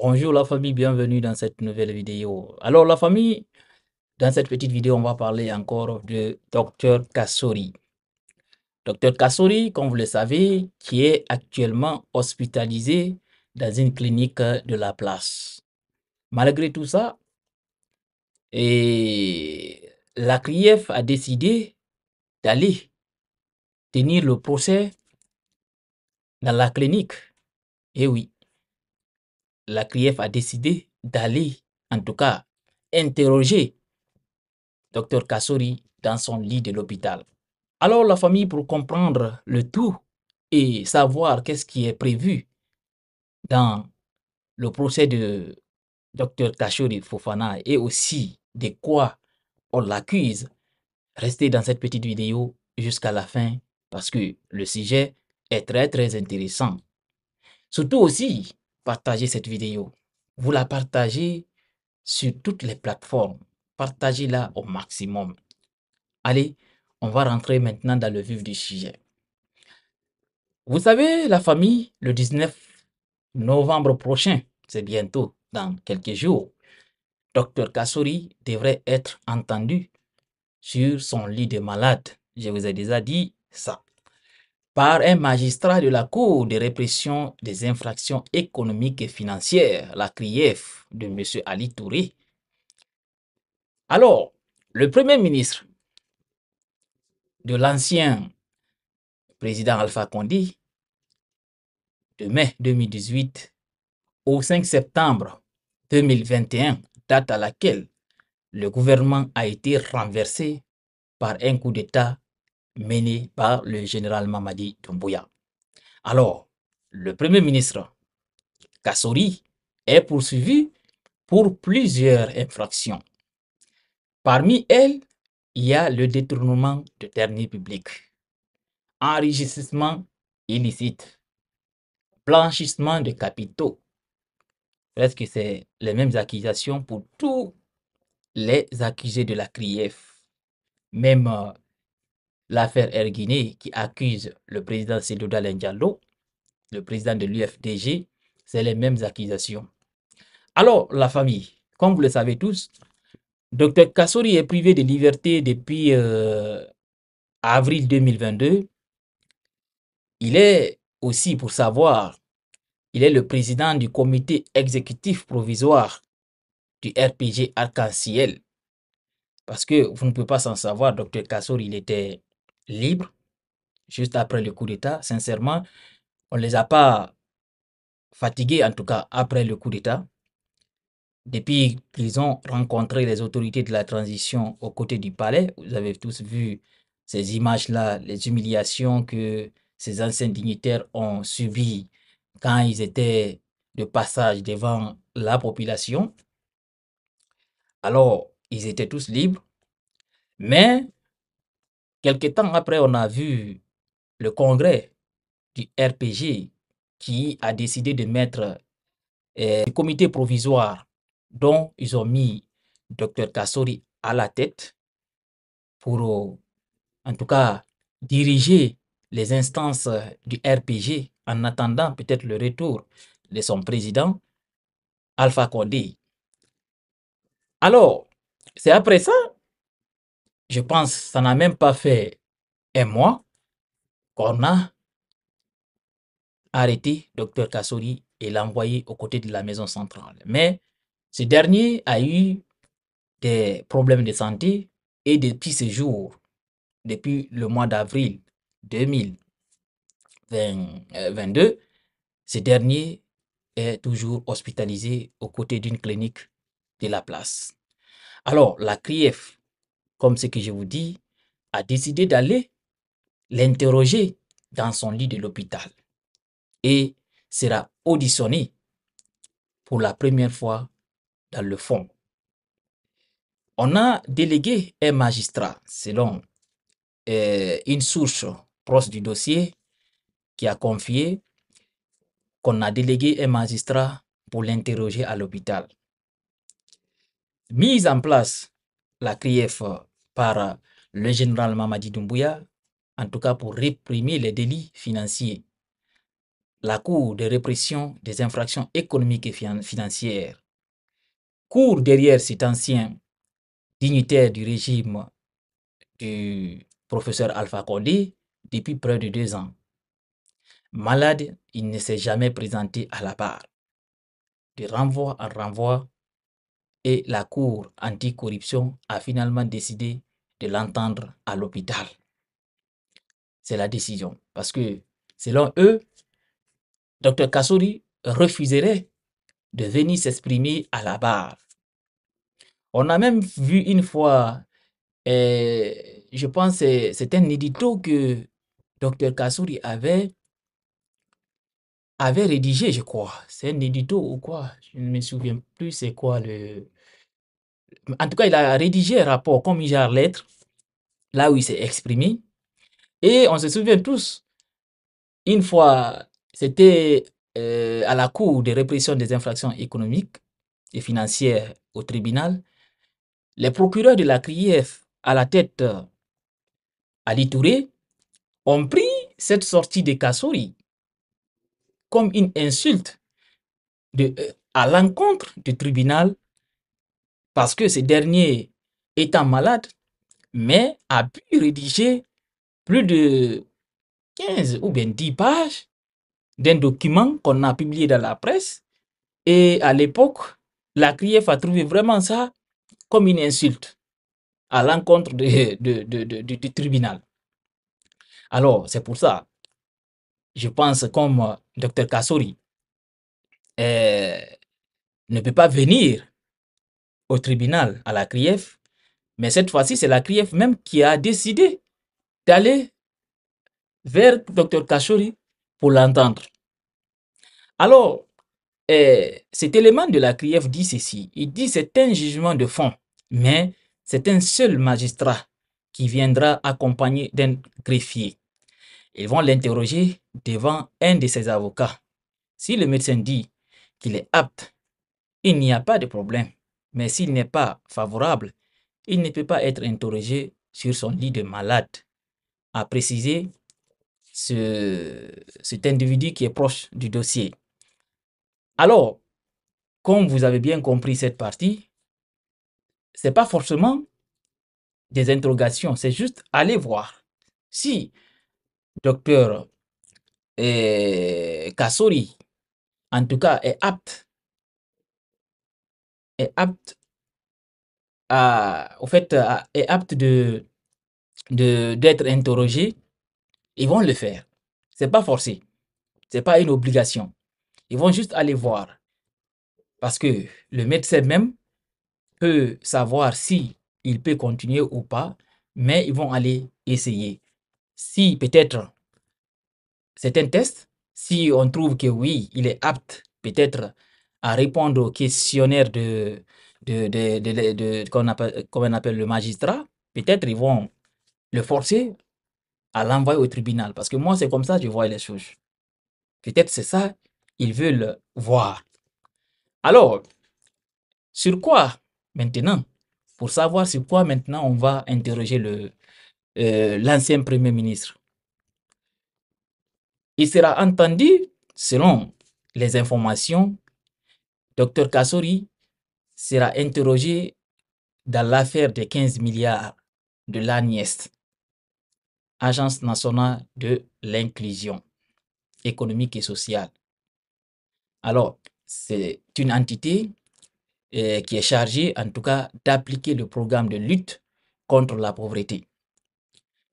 Bonjour la famille, bienvenue dans cette nouvelle vidéo. Alors la famille, dans cette petite vidéo, on va parler encore de Dr Kassori. Dr Kassori, comme vous le savez, qui est actuellement hospitalisé dans une clinique de la place. Malgré tout ça, la CRIEF a décidé d'aller tenir le procès dans la clinique. Et oui, la CRIEF a décidé d'aller, en tout cas, interroger Dr Kassori dans son lit de l'hôpital. Alors la famille, pour comprendre le tout et savoir qu'est-ce qui est prévu dans le procès de Dr Kassori Fofana et aussi de quoi on l'accuse, restez dans cette petite vidéo jusqu'à la fin parce que le sujet est très intéressant. Surtout aussi, partagez cette vidéo. Vous la partagez sur toutes les plateformes. Partagez-la au maximum. Allez, on va rentrer maintenant dans le vif du sujet. Vous savez, la famille, le 19 novembre prochain, c'est bientôt, dans quelques jours, Dr Kassori devrait être entendu sur son lit de malade. Je vous ai déjà dit ça. Par un magistrat de la Cour de répression des infractions économiques et financières, la CRIEF, de M. Ali Touré. Alors, le Premier ministre de l'ancien président Alpha Condé, de mai 2018 au 5 septembre 2021, date à laquelle le gouvernement a été renversé par un coup d'État mené par le général Mamadi Doumbouya. Alors, le Premier ministre Kassori est poursuivi pour plusieurs infractions. Parmi elles, il y a le détournement de deniers publics, enrichissement illicite, blanchissement de capitaux. Presque c'est les mêmes accusations pour tous les accusés de la CRIEF. Même l'affaire Erguiné qui accuse le président Seydou Dalein Diallo, le président de l'UFDG, c'est les mêmes accusations. Alors, la famille, comme vous le savez tous, Dr Kassori est privé de liberté depuis avril 2022. Il est aussi, pour savoir, il est le président du comité exécutif provisoire du RPG Arc-en-Ciel. Parce que vous ne pouvez pas s'en savoir, Dr Kassori, il était libre juste après le coup d'État. Sincèrement, on ne les a pas fatigués, en tout cas après le coup d'État. Depuis qu'ils ont rencontré les autorités de la transition aux côtés du palais, vous avez tous vu ces images-là, les humiliations que ces anciens dignitaires ont subies quand ils étaient de passage devant la population. Alors, ils étaient tous libres, mais quelque temps après, on a vu le congrès du RPG qui a décidé de mettre un comité provisoire dont ils ont mis Dr Kassori à la tête pour, en tout cas, diriger les instances du RPG en attendant peut-être le retour de son président, Alpha Condé. Alors, c'est après ça, je pense, ça n'a même pas fait un mois qu'on a arrêté Dr Kassori et l'a envoyé aux côtés de la maison centrale. Mais ce dernier a eu des problèmes de santé et depuis ce jour, depuis le mois d'avril 2022, ce dernier est toujours hospitalisé aux côtés d'une clinique de la place. Alors, la CRIEF, comme ce que je vous dis, a décidé d'aller l'interroger dans son lit de l'hôpital et sera auditionné pour la première fois dans le fond. On a délégué un magistrat, selon une source proche du dossier, qui a confié qu'on a délégué un magistrat pour l'interroger à l'hôpital. Mise en place la CRIEF par le général Mamadi Doumbouya, en tout cas pour réprimer les délits financiers. la Cour de répression des infractions économiques et financières court derrière cet ancien dignitaire du régime du professeur Alpha Condé depuis près de 2 ans. Malade, il ne s'est jamais présenté à la barre. De renvoi en renvoi, et la Cour anticorruption a finalement décidé de l'entendre à l'hôpital. C'est la décision. Parce que, selon eux, Dr Kassouri refuserait de venir s'exprimer à la barre. On a même vu une fois, je pense que c'est un édito que Dr Kassouri avait rédigé, je crois. C'est un édito ou quoi? Je ne me souviens plus c'est quoi le... En tout cas, il a rédigé un rapport comme une genre lettre, là où il s'est exprimé. Et on se souvient tous, une fois, c'était à la Cour de répression des infractions économiques et financières au tribunal, les procureurs de la CRIEF à la tête Ali Touré ont pris cette sortie de Kassouri comme une insulte à l'encontre du tribunal parce que ce dernier, étant malade, mais a pu rédiger plus de 15 ou bien 10 pages d'un document qu'on a publié dans la presse. Et à l'époque, la CRIEF a trouvé vraiment ça comme une insulte à l'encontre du tribunal. Alors, c'est pour ça, je pense comme Dr Kassouri ne peut pas venir au tribunal à la CRIEF, mais cette fois-ci, c'est la CRIEF même qui a décidé d'aller vers Dr Kassouri pour l'entendre. Alors, cet élément de la CRIEF dit ceci. Il dit c'est un jugement de fond, mais c'est un seul magistrat qui viendra accompagné d'un greffier. Ils vont l'interroger devant un de ses avocats. Si le médecin dit qu'il est apte, il n'y a pas de problème. Mais s'il n'est pas favorable, il ne peut pas être interrogé sur son lit de malade, a précisé cet individu qui est proche du dossier. Alors, comme vous avez bien compris cette partie, ce n'est pas forcément des interrogations, c'est juste aller voir si docteur Kassouri, en tout cas, est apte d'être interrogé. Ils vont le faire. C'est pas forcé, c'est pas une obligation. Ils vont juste aller voir parce que le médecin même peut savoir si il peut continuer ou pas, mais ils vont aller essayer. Si peut-être c'est un test, si on trouve que oui, il est apte peut-être à répondre au questionnaire qu'on appelle le magistrat, peut-être ils vont le forcer à l'envoyer au tribunal. Parce que moi, c'est comme ça que je vois les choses. Peut-être c'est ça, ils veulent voir. Alors, sur quoi maintenant? Pour savoir sur quoi maintenant on va interroger l'ancien Premier ministre. Il sera entendu, selon les informations, Dr Kassouri sera interrogé dans l'affaire des 15 milliards de l'ANIES, Agence nationale de l'inclusion économique et sociale. Alors, c'est une entité qui est chargée, en tout cas, d'appliquer le programme de lutte contre la pauvreté.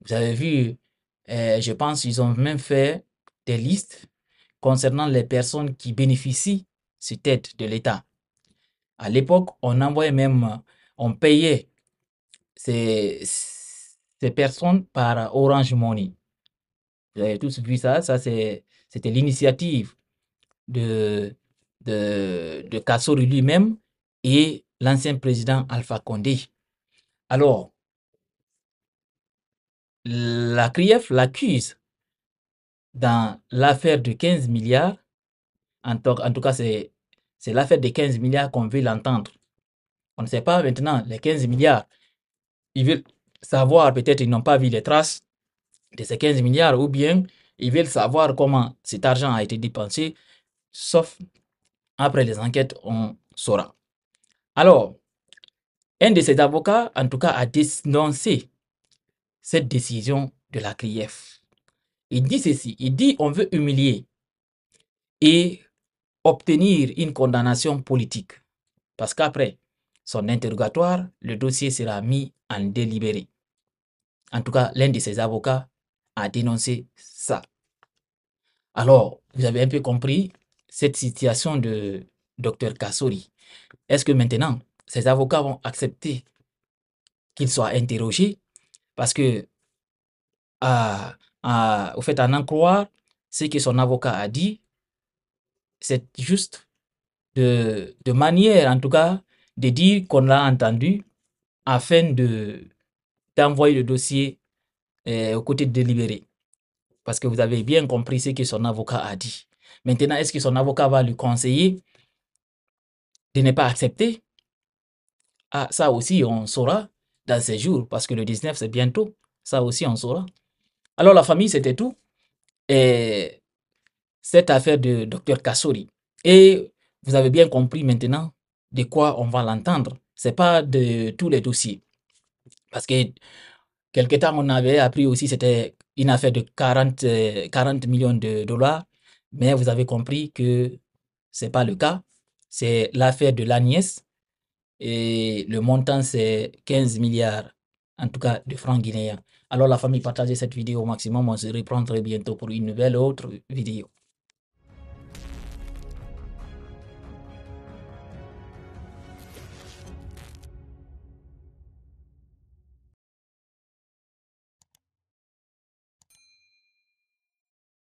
Vous avez vu, je pense qu'ils ont même fait des listes concernant les personnes qui bénéficient de cette aide de l'État. À l'époque, on payait ces personnes par Orange Money. Vous avez tous vu ça, c'était l'initiative de Kassouri lui-même et l'ancien président Alpha Condé. Alors, la CRIEF l'accuse dans l'affaire de 15 milliards. En tout cas, c'est l'affaire de 15 milliards qu'on veut l'entendre. On ne sait pas maintenant, les 15 milliards, ils veulent savoir, peut-être ils n'ont pas vu les traces de ces 15 milliards ou bien Ils veulent savoir comment cet argent a été dépensé, sauf après les enquêtes, on saura. Alors, un de ses avocats, en tout cas, a dénoncé cette décision de la CRIEF. Il dit ceci, il dit on veut humilier et obtenir une condamnation politique. Parce qu'après son interrogatoire, le dossier sera mis en délibéré. En tout cas, l'un de ses avocats a dénoncé ça. Alors, vous avez un peu compris cette situation de Dr Kassori. Est-ce que maintenant, ces avocats vont accepter qu'il soit interrogé? Parce que, au fait, à en croire, ce que son avocat a dit, c'est juste de manière, en tout cas, de dire qu'on l'a entendu afin d'envoyer le dossier au côté délibéré. Parce que vous avez bien compris ce que son avocat a dit. Maintenant, est-ce que son avocat va lui conseiller de ne pas accepter? Ah, ça aussi, on saura dans ces jours, parce que le 19, c'est bientôt. Ça aussi, on saura. Alors, la famille, c'était tout. Et cette affaire de Dr Kassori. Et vous avez bien compris maintenant de quoi on va l'entendre. Ce n'est pas de tous les dossiers. Parce que quelque temps, on avait appris aussi c'était une affaire de 40 millions de dollars. Mais vous avez compris que ce n'est pas le cas. C'est l'affaire de l'Agnès. Et le montant, c'est 15 milliards, en tout cas, de francs guinéens. Alors, la famille, partagez cette vidéo au maximum. On se reprend très bientôt pour une nouvelle autre vidéo.